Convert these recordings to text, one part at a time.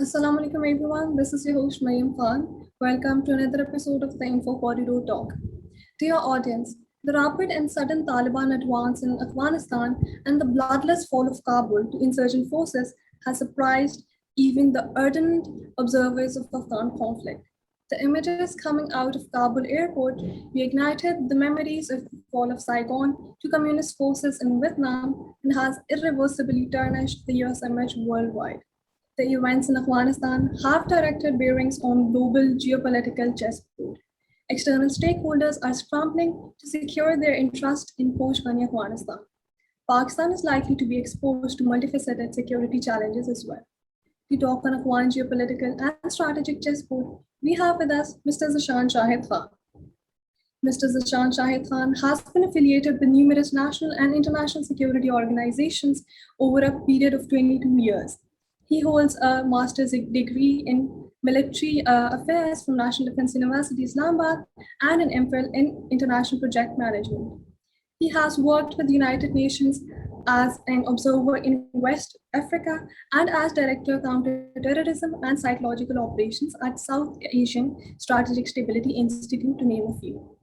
Assalamu alaikum everyone, this is your host Maryam Khan. Welcome to another episode of the Info Corridor Talk. Dear audience, the rapid and sudden Taliban advance in Afghanistan and the bloodless fall of Kabul to insurgent forces has surprised even the ardent observers of the Afghan conflict. The images coming out of Kabul airport reignited the memories of the fall of Saigon to communist forces in Vietnam and has irreversibly tarnished the US image worldwide. The events in Afghanistan have direct bearings on global geopolitical chessboard. External stakeholders are scrambling to secure their interest in post-Ghani Afghanistan. Pakistan is likely to be exposed to multifaceted security challenges as well. To talk on Afghan geopolitical and strategic chessboard, we have with us Mr. Zeeshan Shahid Khan. Mr. Zeeshan Shahid Khan has been affiliated with numerous national and international security organizations over a period of 22 years. He holds a master's degree in military affairs from National Defense University Islamabad and an MPhil in international project management. He has worked with the United Nations as an observer in West Africa and as Director of Counterterrorism and Psychological Operations at South Asian Strategic Stability Institute, to name a few.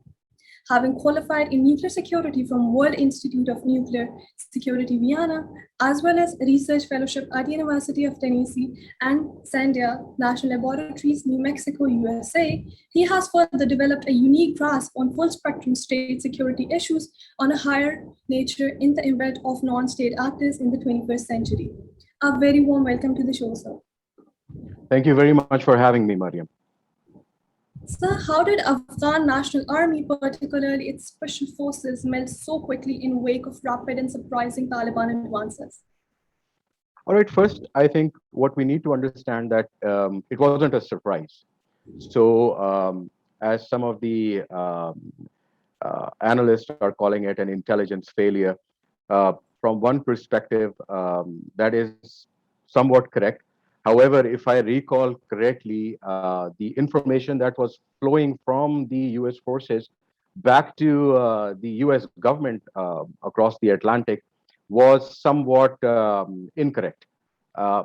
Having qualified in nuclear security from World Institute of Nuclear Security Vienna, as well as research fellowship at University of Tennessee and Sandia National Laboratories, New Mexico, USA, he has further developed a unique grasp on full spectrum state security issues on a higher nature in the embed of non-state actors in the 21st century. A very warm welcome to the show, sir. Thank you very much for having me, Mariam. Sir, how did Afghan National Army, particularly its special forces, melt so quickly in wake of rapid and surprising Taliban advances? All right, first, I think what we need to understand that it wasn't a surprise. So, as some of the analysts are calling it an intelligence failure, from one perspective, that is somewhat correct. However, if I recall correctly, the information that was flowing from the US forces back to the US government across the Atlantic was somewhat incorrect. Uh,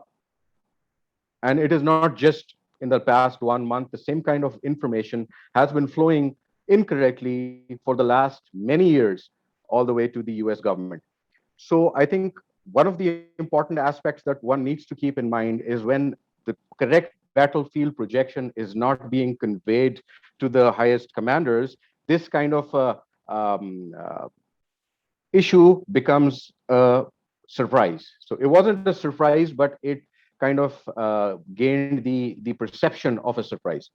and it is not just in the past 1 month, the same kind of information has been flowing incorrectly for the last many years, all the way to the US government. So I think one of the important aspects that one needs to keep in mind is when the correct battlefield projection is not being conveyed to the highest commanders, this kind of issue becomes a surprise. So it wasn't a surprise, but it kind of gained the perception of a surprise.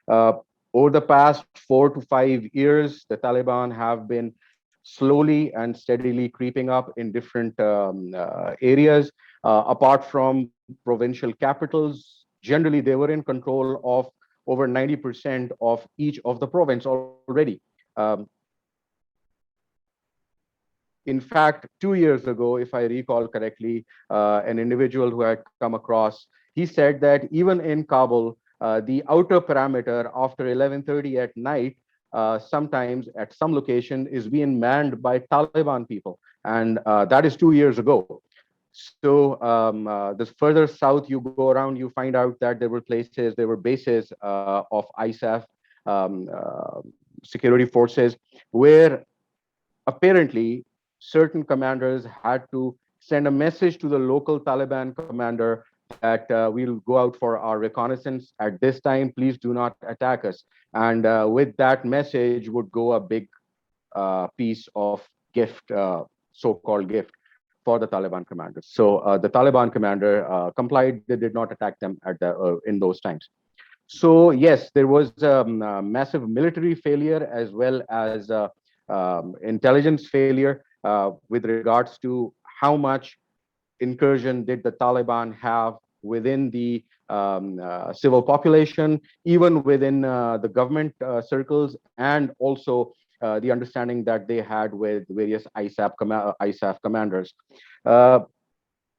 Uh, Over the past 4 to 5 years, the Taliban have been slowly and steadily creeping up in different areas. Apart from provincial capitals, generally they were in control of over 90% of each of the province already. Um, in fact, 2 years ago, if I recall correctly, an individual who had come across, he said that even in Kabul, the outer perimeter after 11:30 at night, sometimes at some location is being manned by Taliban people, and that is 2 years ago. So this further south you go around, you find out that there were places, there were bases of ISAF security forces where apparently certain commanders had to send a message to the local Taliban commander that we'll go out for our reconnaissance at this time. Please do not attack us. And with that message would go a big piece of gift, so-called gift for the Taliban commanders. So the Taliban commander complied. They did not attack them at in those times. So yes, there was a massive military failure as well as intelligence failure with regards to how much incursion did the Taliban have within the civil population, even within the government circles, and also the understanding that they had with various ISAF commanders. Uh,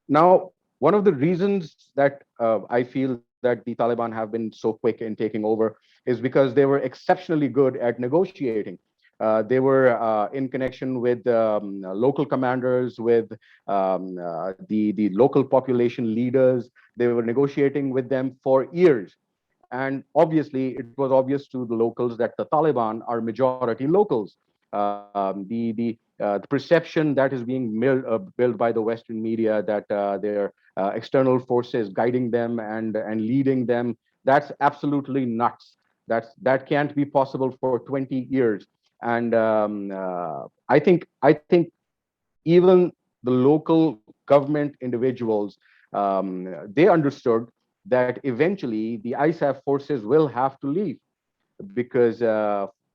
Now, one of the reasons that I feel that the Taliban have been so quick in taking over is because they were exceptionally good at negotiating. They were in connection with local commanders, with the local population leaders. They were negotiating with them for years. And obviously, it was obvious to the locals that the Taliban are majority locals. The perception that is being built by the Western media that their external forces guiding them and leading them, that's absolutely nuts. That can't be possible for 20 years. And I think even the local government individuals, they understood that eventually the ISAF forces will have to leave, because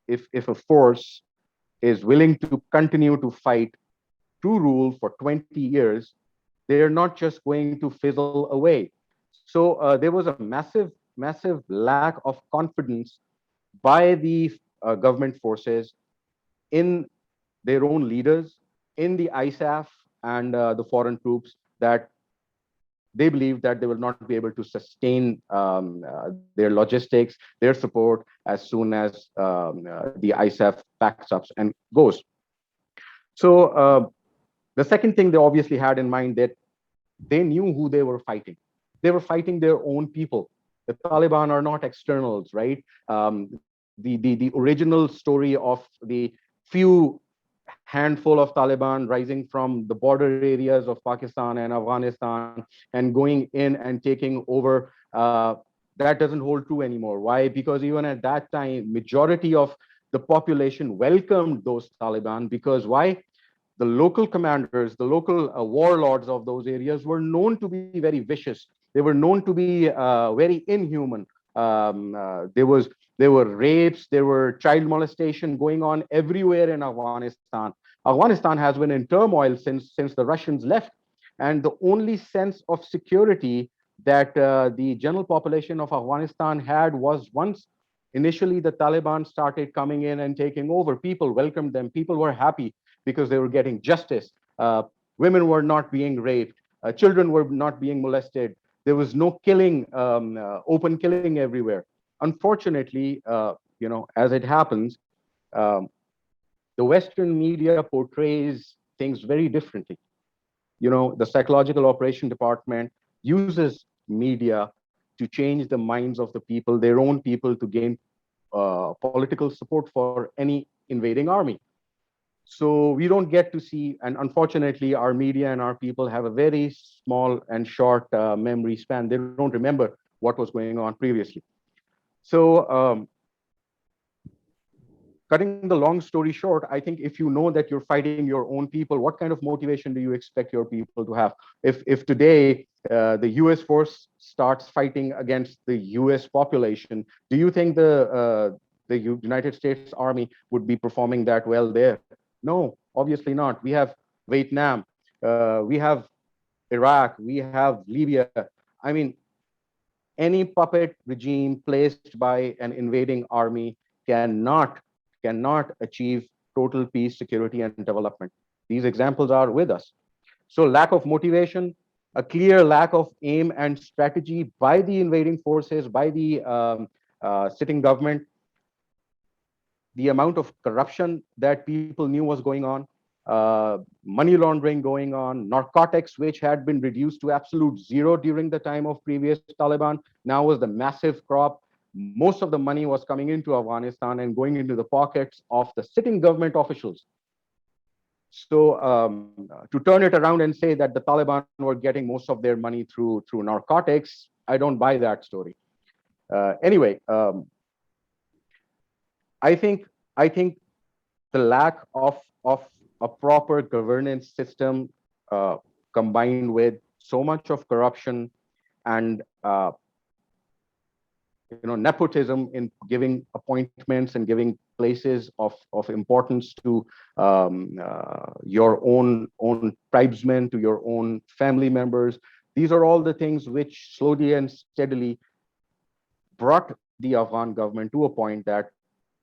if a force is willing to continue to fight, to rule for 20 years, they're not just going to fizzle away. So there was a massive lack of confidence by the government forces in their own leaders, in the ISAF and the foreign troops, that they believe that they will not be able to sustain their logistics, their support, as soon as the ISAF packs up and goes. So the second thing they obviously had in mind, that they knew who they were fighting. They were fighting their own people. The Taliban are not externals, right? The original story of the few handful of Taliban rising from the border areas of Pakistan and Afghanistan and going in and taking over, that doesn't hold true anymore. Why? Because even at that time, majority of the population welcomed those Taliban. Because why? The local commanders, the local warlords of those areas were known to be very vicious. They were known to be very inhuman. There were rapes, there were child molestation going on everywhere in Afghanistan. Afghanistan has been in turmoil since the Russians left, and the only sense of security that the general population of Afghanistan had was once initially the Taliban started coming in and taking over. People welcomed them. People were happy because they were getting justice. Women were not being raped. Children were not being molested. There was no killing, open killing everywhere. Unfortunately, as it happens, um, the Western media portrays things very differently. The psychological operation department uses media to change the minds of the people, their own people, to gain political support for any invading army. So we don't get to see, and unfortunately, our media and our people have a very small and short memory span. They don't remember what was going on previously. So cutting the long story short, I think if you know that you're fighting your own people, what kind of motivation do you expect your people to have? If today the U.S. force starts fighting against the U.S. population, do you think the United States Army would be performing that well there? No, obviously not. We have Vietnam, we have Iraq, we have Libya. I mean, any puppet regime placed by an invading army cannot achieve total peace, security, and development. These examples are with us. So lack of motivation, a clear lack of aim and strategy by the invading forces, by the sitting government, the amount of corruption that people knew was going on, money laundering going on, narcotics, which had been reduced to absolute zero during the time of previous Taliban, now was the massive crop. Most of the money was coming into Afghanistan and going into the pockets of the sitting government officials. So to turn it around and say that the Taliban were getting most of their money through narcotics, I don't buy that story. Anyway, I think the lack of a proper governance system, uh, combined with so much of corruption and nepotism in giving appointments and giving places of importance to your own tribesmen, to your own family members. These are all the things which slowly and steadily brought the Afghan government to a point that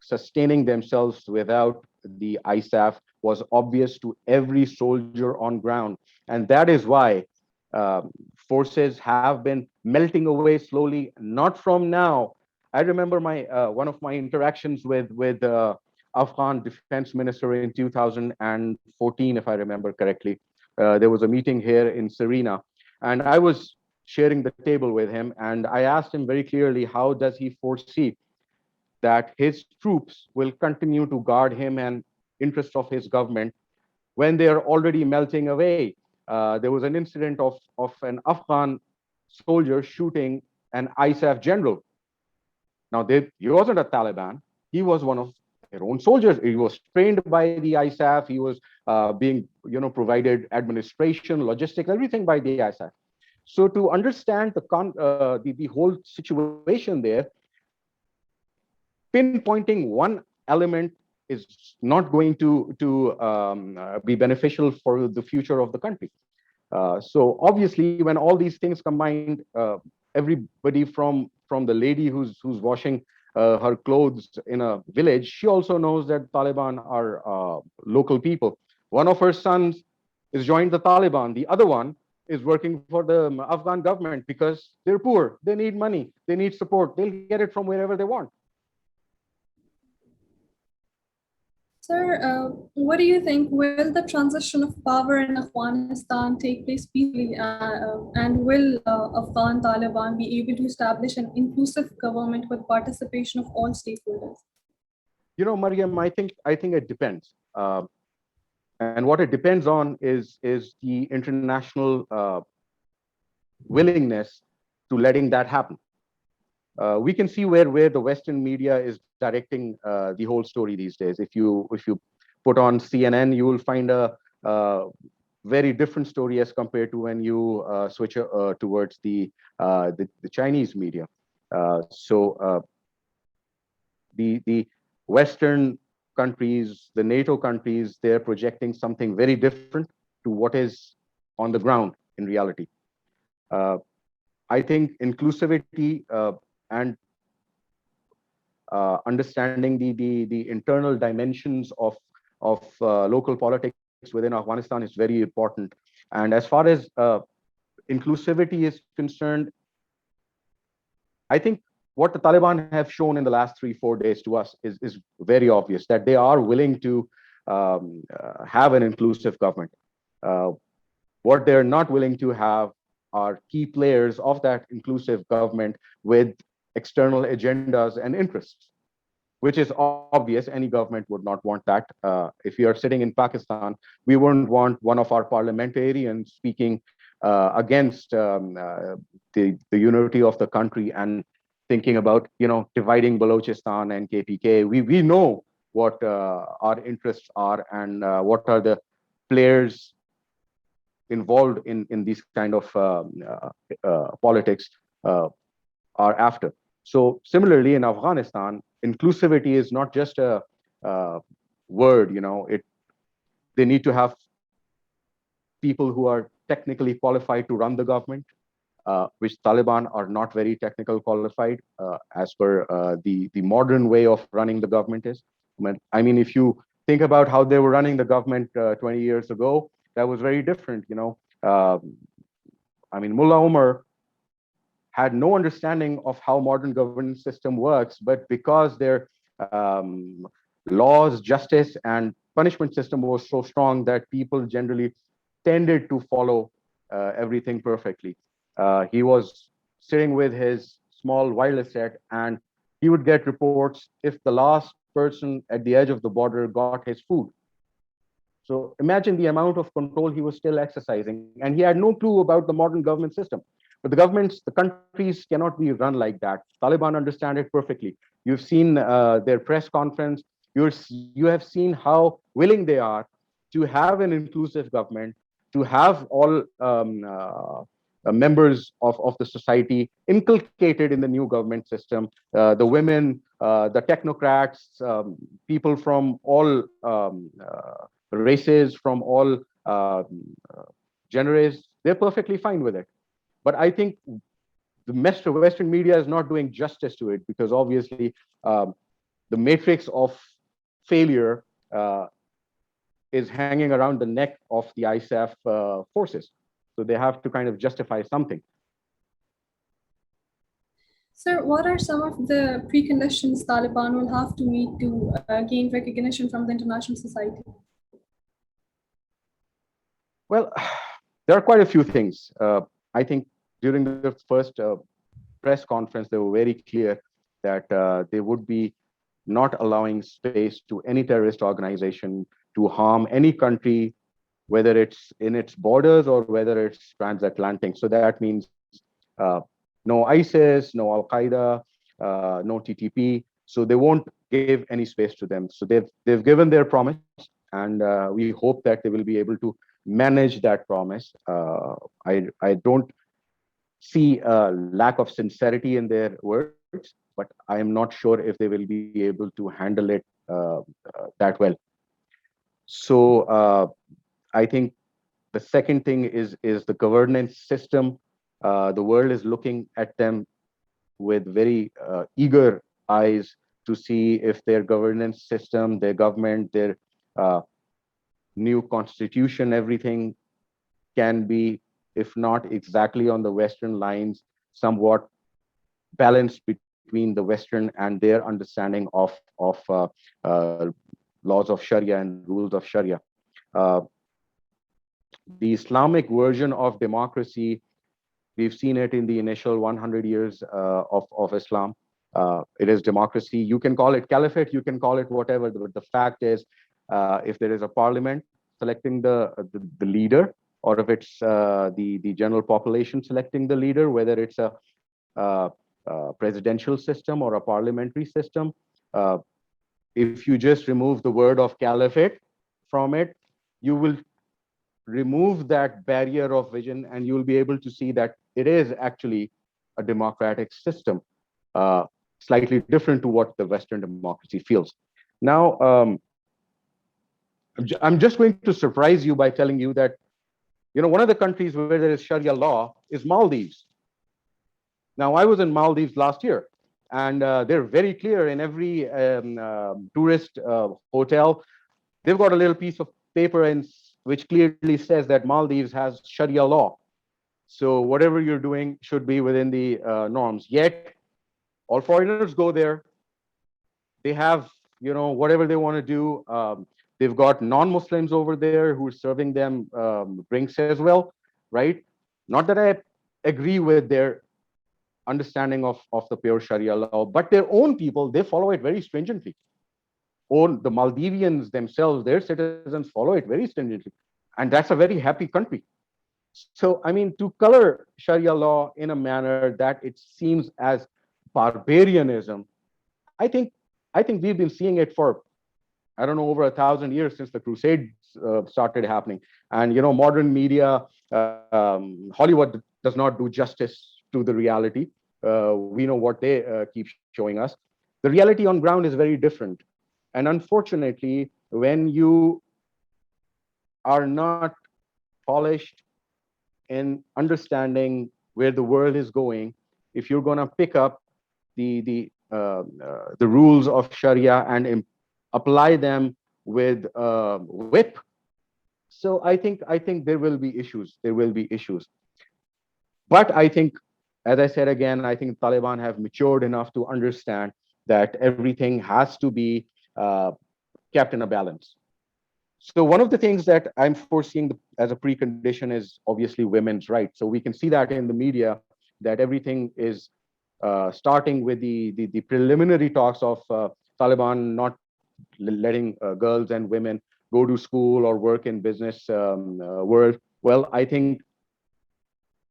sustaining themselves without the ISAF was obvious to every soldier on ground. And that is why forces have been melting away slowly, not from now. I remember my one of my interactions with Afghan defense minister in 2014, if I remember correctly. There was a meeting here in Serena, and I was sharing the table with him, and I asked him very clearly, how does he foresee that his troops will continue to guard him and interests of his government when they are already melting away? There was an incident of an Afghan soldier shooting an ISAF general. Now, he wasn't a Taliban. He was one of their own soldiers. He was trained by the ISAF. He was being, provided administration, logistics, everything by the ISAF. So to understand the whole situation there, pinpointing one element is not going to be beneficial for the future of the country. So obviously, when all these things combined, everybody from the lady who's washing her clothes in a village, she also knows that Taliban are local people. One of her sons is joined the Taliban. The other one is working for the Afghan government because they're poor. They need money. They need support. They'll get it from wherever they want. Sir, what do you think? Will the transition of power in Afghanistan take place peacefully, and will Afghan Taliban be able to establish an inclusive government with participation of all stakeholders? Mariam, I think it depends. And what it depends on is the international willingness to letting that happen. We can see where the Western media is directing the whole story these days. If you put on CNN, you will find a very different story as compared to when you switch towards the Chinese media. So the Western countries, the NATO countries, they're projecting something very different to what is on the ground in reality. I think inclusivity and understanding the internal dimensions of local politics within Afghanistan is very important. And as far as inclusivity is concerned, I think what the Taliban have shown in the last 3-4 days to us is very obvious that they are willing to have an inclusive government. What they're not willing to have are key players of that inclusive government with external agendas and interests, which is obvious. Any government would not want that. If we are sitting in Pakistan, we wouldn't want one of our parliamentarians speaking against the unity of the country and thinking about dividing Balochistan and KPK. We know what our interests are and what are the players involved in these kind of politics are after. So similarly in Afghanistan, inclusivity is not just a word. They need to have people who are technically qualified to run the government, which Taliban are not very technical qualified as per the modern way of running the government is. I mean, if you think about how they were running the government 20 years ago, that was very different. I mean, Mullah Omar had no understanding of how modern governance system works, but because their laws, justice, and punishment system was so strong that people generally tended to follow everything perfectly. He was sitting with his small wireless set, and he would get reports if the last person at the edge of the border got his food. So imagine the amount of control he was still exercising, and he had no clue about the modern government system. But the countries cannot be run like that. Taliban understand it perfectly. You've seen their press conference. You have seen how willing they are to have an inclusive government, to have all members of the society inculcated in the new government system, the women, the technocrats, people from all races, from all genres, they're perfectly fine with it. But I think the Western media is not doing justice to it because obviously the matrix of failure is hanging around the neck of the ISAF forces. So they have to kind of justify something. Sir, what are some of the preconditions Taliban will have to meet to gain recognition from the international society? Well, there are quite a few things. I think during the first press conference, they were very clear that they would be not allowing space to any terrorist organization to harm any country, whether it's in its borders or whether it's transatlantic. So that means no ISIS, no Al Qaeda, no TTP. So they won't give any space to them. So they've given their promise, and we hope that they will be able to manage that promise. I don't see a lack of sincerity in their words, but I am not sure if they will be able to handle it that well. So I think the second thing is the governance system. The world is looking at them with very eager eyes to see if their governance system, their government, their uh, new constitution, everything can be, if not exactly on the Western lines, somewhat balanced between the Western and their understanding of uh, laws of Sharia and rules of Sharia. Uh, the Islamic version of democracy, we've seen it in the initial 100 years of Islam. It is democracy. You can call it caliphate, you can call it whatever, but the fact is, if there is a parliament selecting the leader, or if it's the general population selecting the leader, whether it's a, presidential system or a parliamentary system, uh, if you just remove the word of caliphate from it, you will remove that barrier of vision, and you'll be able to see that it is actually a democratic system, uh, slightly different to what the Western democracy feels. Now, I'm just going to surprise you by telling you that, one of the countries where there is Sharia law is Maldives. Now, I was in Maldives last year, and they're very clear in every tourist hotel. They've got a little piece of paper which clearly says that Maldives has Sharia law. So whatever you're doing should be within the norms. Yet all foreigners go there. They have, whatever they want to do. They've got non-Muslims over there who are serving them drinks as well, right? Not that I agree with their understanding of the pure Sharia law, but their own people, they follow it very stringently. Own the Maldivians themselves, their citizens follow it very stringently. And that's a very happy country. So, I mean, to color Sharia law in a manner that it seems as barbarianism, I think, I think we've been seeing it for, I don't know, over 1,000 years since the Crusades started happening. And modern media, Hollywood does not do justice to the reality. We know what they keep showing us. The reality on ground is very different. And unfortunately, when you are not polished in understanding where the world is going, if you're going to pick up the rules of Sharia and apply them with whip, so I think there will be issues. There will be issues. But I think, as I said again, I think Taliban have matured enough to understand that everything has to be kept in a balance. So one of the things that I'm foreseeing as a precondition is obviously women's rights. So we can see that in the media that everything is starting with the preliminary talks of Taliban not letting girls and women go to school or work in business world. Well, I think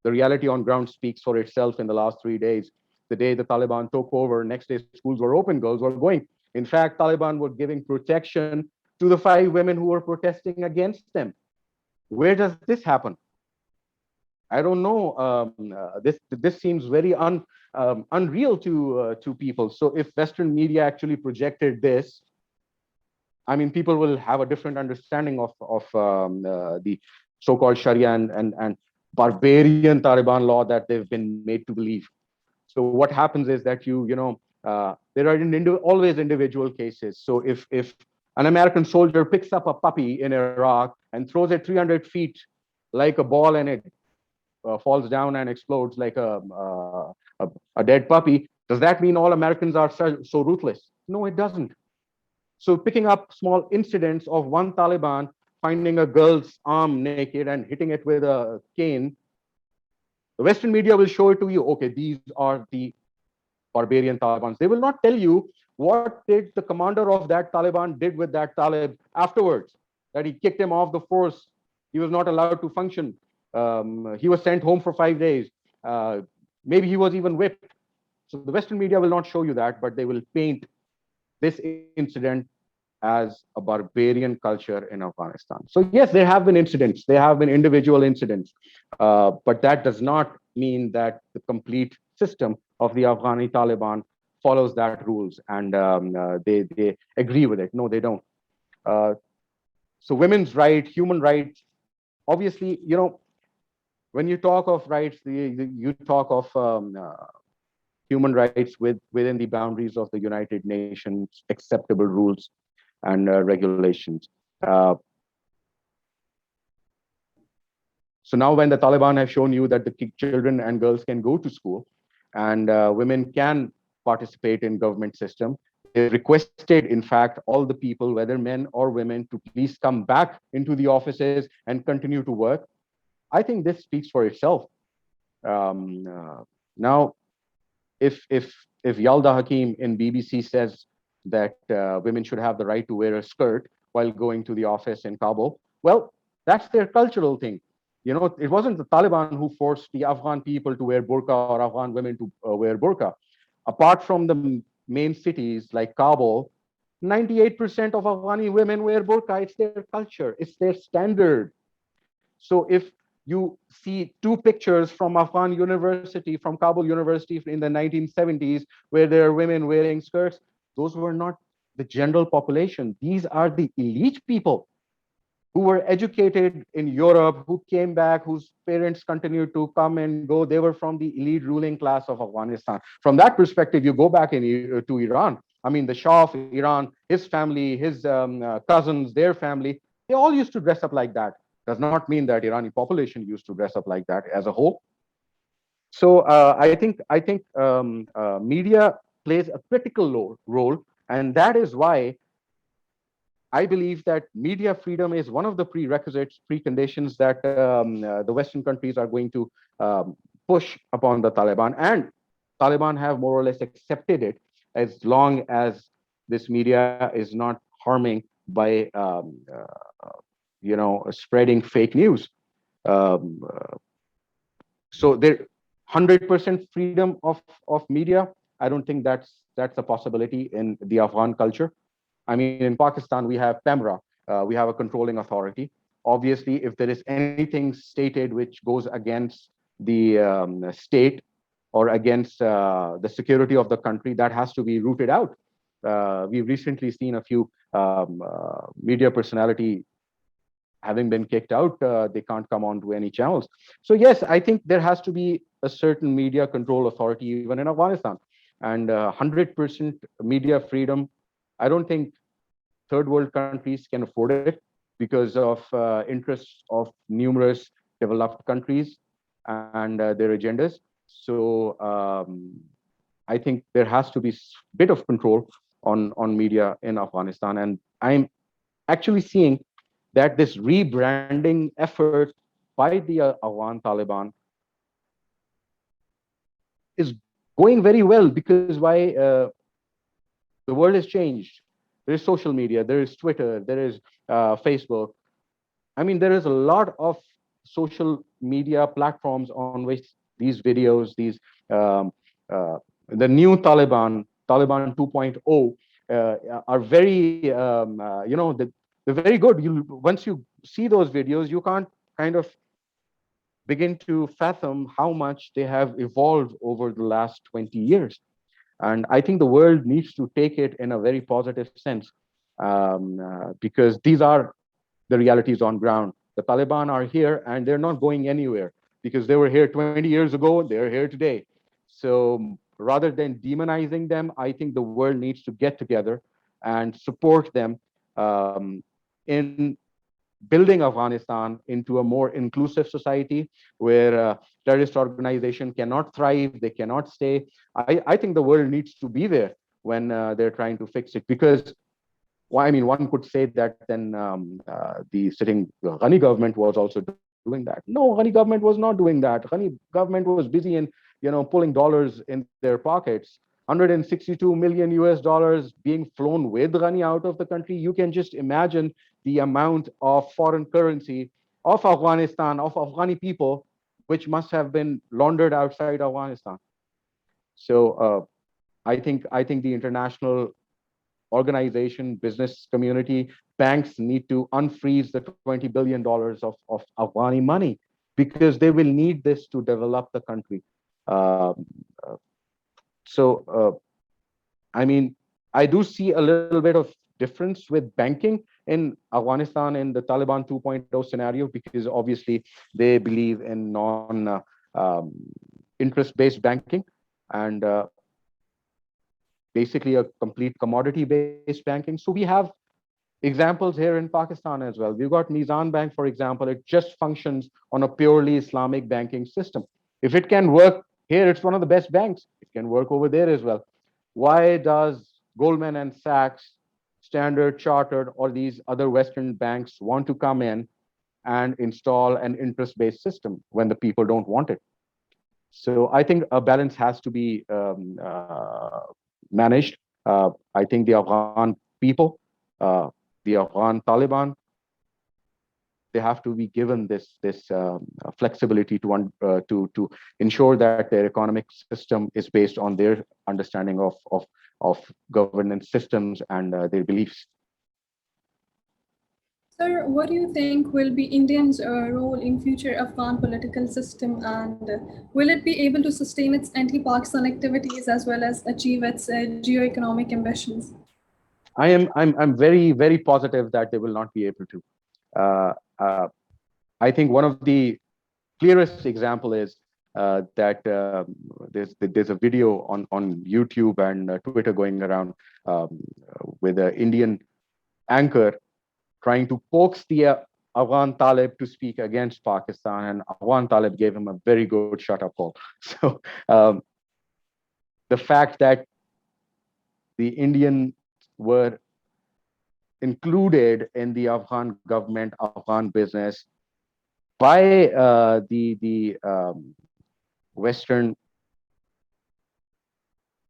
the reality on ground speaks for itself in the last 3 days. The day the Taliban took over, next day schools were open, girls were going. In fact, Taliban were giving protection to the 5 women who were protesting against them. Where does this happen? I don't know. This seems very unreal to people. So if Western media actually projected this, I mean, people will have a different understanding of the so-called Sharia and barbarian Taliban law that they've been made to believe. So what happens is that there are always individual cases. So if an American soldier picks up a puppy in Iraq and throws it 300 feet like a ball, and it falls down and explodes like a dead puppy, Does that mean all Americans are so ruthless? No, it doesn't. So picking up small incidents of one Taliban finding a girl's arm naked and hitting it with a cane, the Western media will show it to you. Okay, these are the barbarian Talibans. They will not tell you what did the commander of that Taliban did with that Talib afterwards, that he kicked him off the force. He was not allowed to function. He was sent home for 5 days. Uh, Maybe he was even whipped. So the Western media will not show you that, but they will paint this incident as a barbarian culture in Afghanistan. So yes, there have been incidents, there have been individual incidents, but that does not mean that the complete system of the Afghani Taliban follows that rules and they agree with it. No, they don't. Uh, so women's rights, human rights, obviously, when you talk of rights, you talk of human rights within the boundaries of the United Nations acceptable rules and regulations. Uh, so now when the Taliban have shown you that the children and girls can go to school and women can participate in government system, they requested, in fact, all the people, whether men or women, to please come back into the offices and continue to work. I think this speaks for itself. Now, if Yalda Hakim in BBC says that women should have the right to wear a skirt while going to the office in Kabul, well, that's their cultural thing. It wasn't the Taliban who forced the Afghan people to wear burqa or Afghan women to wear burqa. Apart from the main cities like Kabul, 98% of Afghani women wear burqa. It's their culture. It's their standard. So if you see two pictures from Afghan University, from Kabul University in the 1970s, where there are women wearing skirts, those were not the general population. These are the elite people who were educated in Europe, who came back, whose parents continued to come and go. They were from the elite ruling class of Afghanistan. From that perspective, you go back to Iran. I mean, the Shah of Iran, his family, his cousins, their family, they all used to dress up like that. Does not mean that Irani population used to dress up like that as a whole. So I think media plays a critical role, and that is why I believe that media freedom is one of the prerequisites, preconditions that the Western countries are going to push upon the Taliban. And Taliban have more or less accepted it as long as this media is not harming by, spreading fake news. Um, uh, so there, 100% freedom of media. I don't think that's a possibility in the Afghan culture. I mean, in Pakistan, we have PEMRA, we have a controlling authority. Obviously, if there is anything stated which goes against the state or against the security of the country, that has to be rooted out. We've recently seen a few media personality having been kicked out, they can't come on to any channels. So yes, I think there has to be a certain media control authority even in Afghanistan, and 100% media freedom. I don't think third world countries can afford it because of interests of numerous developed countries and their agendas. So I think there has to be a bit of control on media in Afghanistan, and I'm actually seeing that this rebranding effort by the Afghan Taliban is going very well, because why? The world has changed. There is social media, there is Twitter, there is Facebook. I mean, there is a lot of social media platforms on which these videos, um, uh, the new Taliban 2.0, are very, they're very good. Once you see those videos, you can't kind of begin to fathom how much they have evolved over the last 20 years. And I think the world needs to take it in a very positive sense, because these are the realities on ground. The Taliban are here and they're not going anywhere, because they were here 20 years ago, they're here today. So rather than demonizing them, I think the world needs to get together and support them in building Afghanistan into a more inclusive society where terrorist organization cannot thrive, they cannot stay. I think the world needs to be there when they're trying to fix it. Because, well, I mean, one could say that then the sitting Ghani government was also doing that. No, Ghani government was not doing that. Ghani government was busy in, pulling dollars in their pockets. 162 million US dollars being flown with Ghani out of the country. You can just imagine the amount of foreign currency of Afghanistan, of Afghani people, which must have been laundered outside Afghanistan. So I think the international organization, business community, banks need to unfreeze the $20 billion of Afghani money, because they will need this to develop the country. Um, uh, so, I mean, I do see a little bit of difference with banking in Afghanistan in the Taliban 2.0 scenario, because obviously they believe in um, interest-based banking, and basically a complete commodity-based banking. So we have examples here in Pakistan as well. We've got Mizan Bank, for example. It just functions on a purely Islamic banking system. If it can work here, it's one of the best banks. It can work over there as well. Why does Goldman and Sachs, Standard Chartered, or these other Western banks want to come in and install an interest-based system when the people don't want it? So I think a balance has to be managed. I think the Afghan people, uh, the Afghan Taliban, they have to be given this flexibility to ensure that their economic system is based on their understanding of governance systems and their beliefs. Sir, what do you think will be India's role in future Afghan political system, and will it be able to sustain its anti-Pakistan activities as well as achieve its geo-economic ambitions? I'm very positive that they will not be able to. Uh, uh, I think one of the clearest example is that there's a video on YouTube and Twitter going around with an Indian anchor trying to coax the Afghan Talib to speak against Pakistan, and Afghan Talib gave him a very good shut up call. So the fact that the Indians were included in the Afghan government, Afghan business by the Western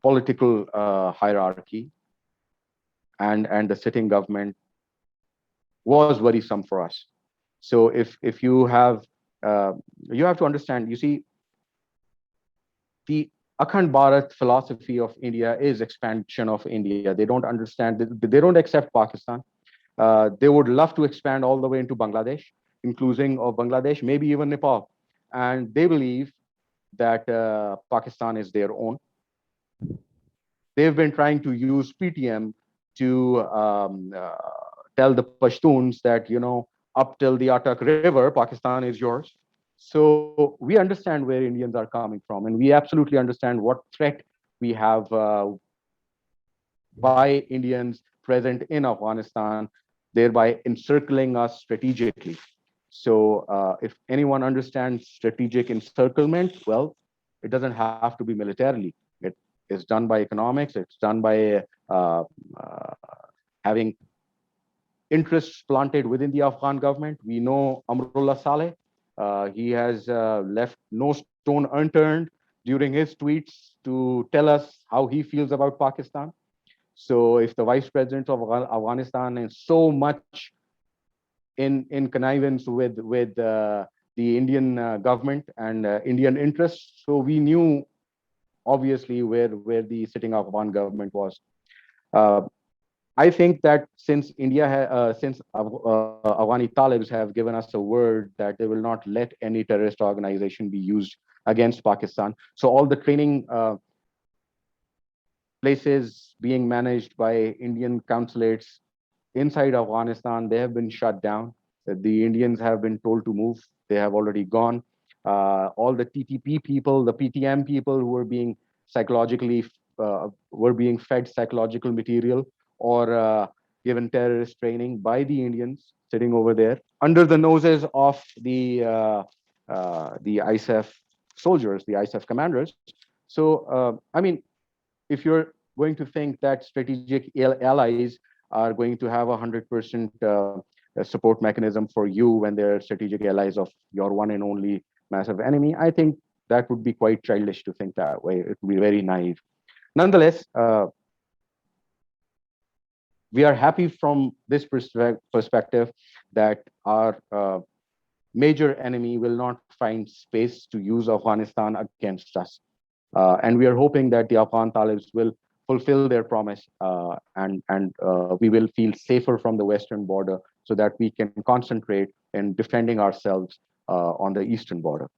political hierarchy and the sitting government was worrisome for us. So if you have to understand, you see, the Akhand Bharat philosophy of India is expansion of India. They don't understand, they don't accept Pakistan. They would love to expand all the way into Bangladesh, including of Bangladesh, maybe even Nepal. And they believe that Pakistan is their own. They've been trying to use PTM to tell the Pashtuns that, up till the Atak River, Pakistan is yours. So we understand where Indians are coming from, and we absolutely understand what threat we have by Indians present in Afghanistan, thereby encircling us strategically. So if anyone understands strategic encirclement, well, it doesn't have to be militarily. It is done by economics. It's done by uh, uh, having interests planted within the Afghan government. We know Amrullah Saleh. He has left no stone unturned during his tweets to tell us how he feels about Pakistan. So if the vice president of Afghanistan is so much in connivance with the Indian government and Indian interests, so we knew obviously where the sitting Afghan government was. Uh, I think that since since Afghani Talibs have given us a word that they will not let any terrorist organization be used against Pakistan, so all the training places being managed by Indian consulates inside Afghanistan, they have been shut down. The Indians have been told to move. They have already gone. All the TTP people, the PTM people who were being psychologically were being fed psychological material or given terrorist training by the Indians sitting over there under the noses of the ISAF soldiers, the ISAF commanders. So, I mean, if you're going to think that strategic allies are going to have 100% support mechanism for you when they're strategic allies of your one and only massive enemy, I think that would be quite childish to think that way. It would be very naive. Nonetheless, we are happy from this perspective that our major enemy will not find space to use Afghanistan against us. And we are hoping that the Afghan Talibs will fulfill their promise, and we will feel safer from the western border so that we can concentrate in defending ourselves on the eastern border.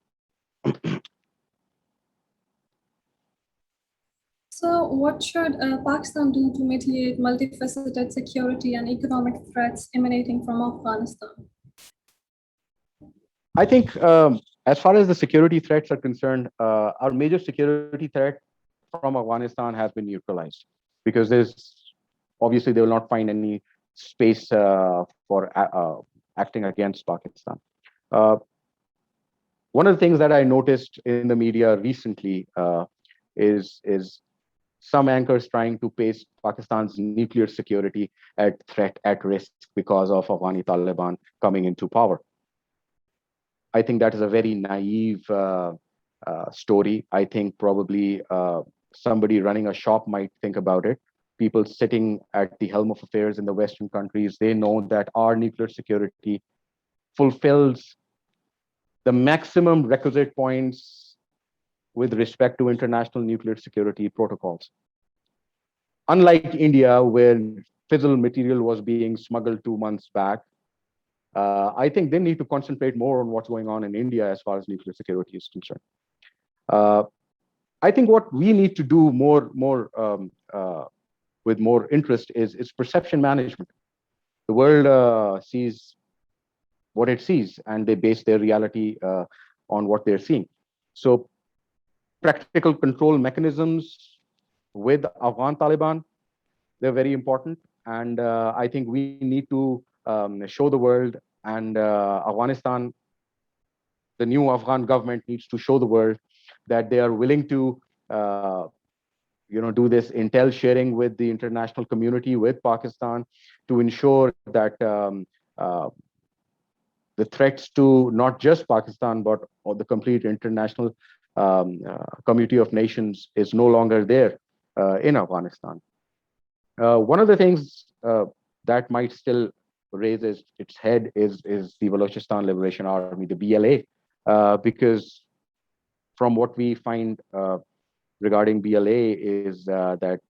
So, what should Pakistan do to mitigate multifaceted security and economic threats emanating from Afghanistan? I think as far as the security threats are concerned, our major security threat from Afghanistan has been neutralized because there's obviously they will not find any space for acting against Pakistan. Uh, One of the things that I noticed in the media recently is some anchors trying to place Pakistan's nuclear security at threat at risk because of Afghani Taliban coming into power. I think that is a very naive story. I think probably somebody running a shop might think about it. People sitting at the helm of affairs in the Western countries, they know that our nuclear security fulfills the maximum requisite points with respect to international nuclear security protocols. Unlike India, where fissile material was being smuggled 2 months back, I think they need to concentrate more on what's going on in India as far as nuclear security is concerned. Uh, I think what we need to do with more interest is perception management. The world sees what it sees, and they base their reality on what they're seeing. So, practical control mechanisms with Afghan Taliban, they're very important, and I think we need to show the world and Afghanistan, the new Afghan government needs to show the world that they are willing to do this intel sharing with the international community, with Pakistan, to ensure that the threats to not just Pakistan but the complete international community of nations is no longer there in Afghanistan. One of the things that might still raise its head is the Balochistan Liberation Army, the BLA, because from what we find regarding BLA is that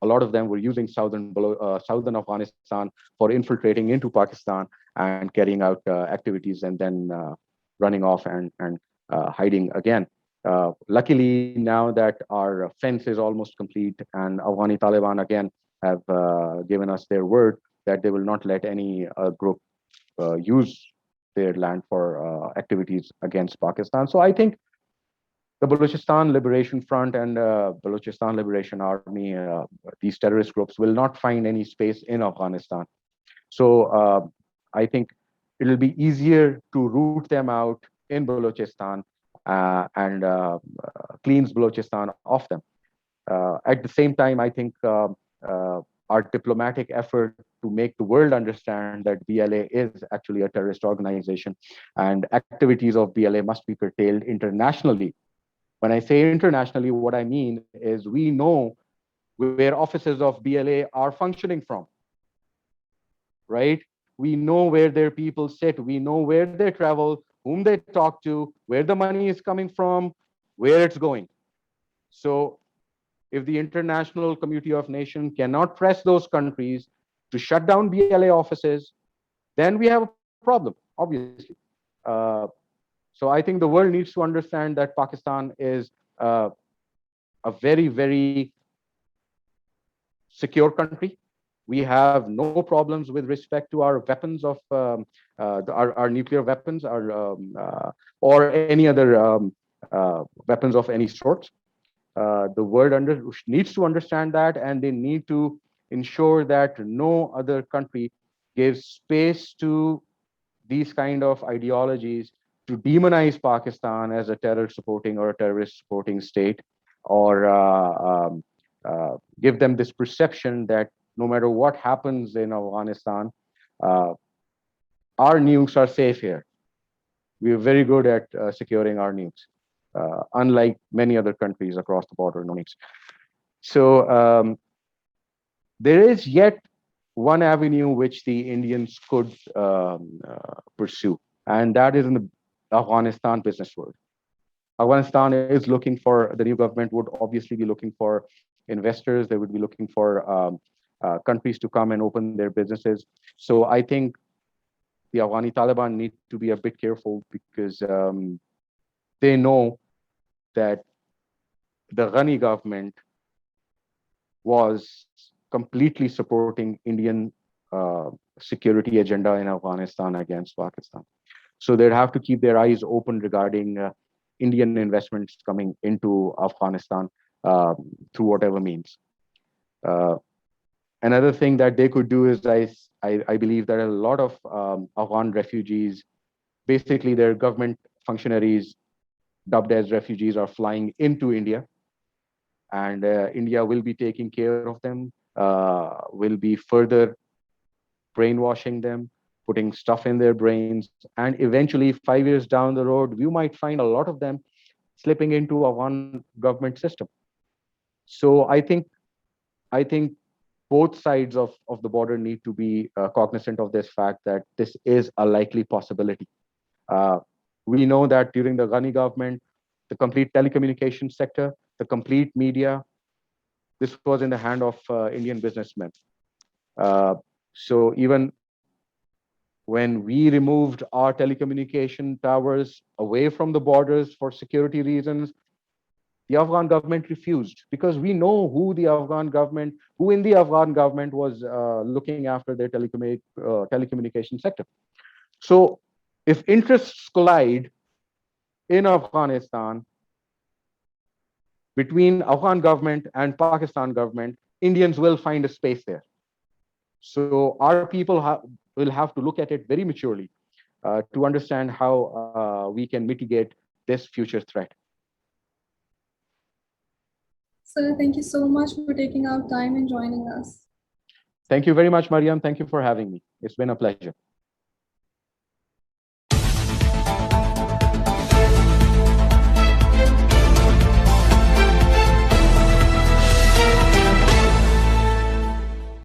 a lot of them were using southern Afghanistan for infiltrating into Pakistan and carrying out activities and then running off and hiding again. Luckily, now that our fence is almost complete and Afghani Taliban again have given us their word that they will not let any group use their land for activities against Pakistan. So I think the Balochistan Liberation Front and Balochistan Liberation Army, these terrorist groups will not find any space in Afghanistan. So I think it'll be easier to root them out in Balochistan and cleans Balochistan off them. At the same time, I think our diplomatic effort to make the world understand that BLA is actually a terrorist organization and activities of BLA must be curtailed internationally. When I say internationally, what I mean is we know where offices of BLA are functioning from, right? We know where their people sit. We know where they travel, whom they talk to, where the money is coming from, where it's going. So if the international community of nations cannot press those countries to shut down BLA offices, then we have a problem, obviously. Uh, so I think the world needs to understand that Pakistan is a very, very secure country. We have no problems with respect to our weapons of our nuclear weapons, or any other weapons of any sort. The world needs to understand that, and they need to ensure that no other country gives space to these kind of ideologies to demonize Pakistan as a terror supporting or a terrorist supporting state, or give them this perception that no matter what happens in Afghanistan, uh, our nukes are safe here. We are very good at securing our nukes, unlike many other countries across the border, no nukes. So there is yet one avenue which the Indians could pursue, and that is in the Afghanistan business world. Afghanistan is looking for, the new government would obviously be looking for investors. They would be looking for countries to come and open their businesses. So I think the Afghani Taliban need to be a bit careful because they know that the Ghani government was completely supporting Indian security agenda in Afghanistan against Pakistan. So they'd have to keep their eyes open regarding Indian investments coming into Afghanistan through whatever means. Uh, Another thing that they could do is I believe that a lot of Afghan refugees, basically their government functionaries dubbed as refugees, are flying into India, and India will be taking care of them, will be further brainwashing them, putting stuff in their brains, and eventually 5 years down the road, you might find a lot of them slipping into a one government system. So I think both sides of the border need to be cognizant of this fact that this is a likely possibility. Uh, we know that during the Ghani government, the complete telecommunications sector, the complete media, this was in the hand of Indian businessmen. Uh, so even when we removed our telecommunication towers away from the borders for security reasons, the Afghan government refused because we know who in the Afghan government was looking after their telecommunication sector. So if interests collide in Afghanistan between Afghan government and Pakistan government, Indians will find a space there. So our people will have to look at it very maturely to understand how we can mitigate this future threat. Sir, thank you so much for taking out time and joining us. Thank you very much, Mariam. Thank you for having me. It's been a pleasure.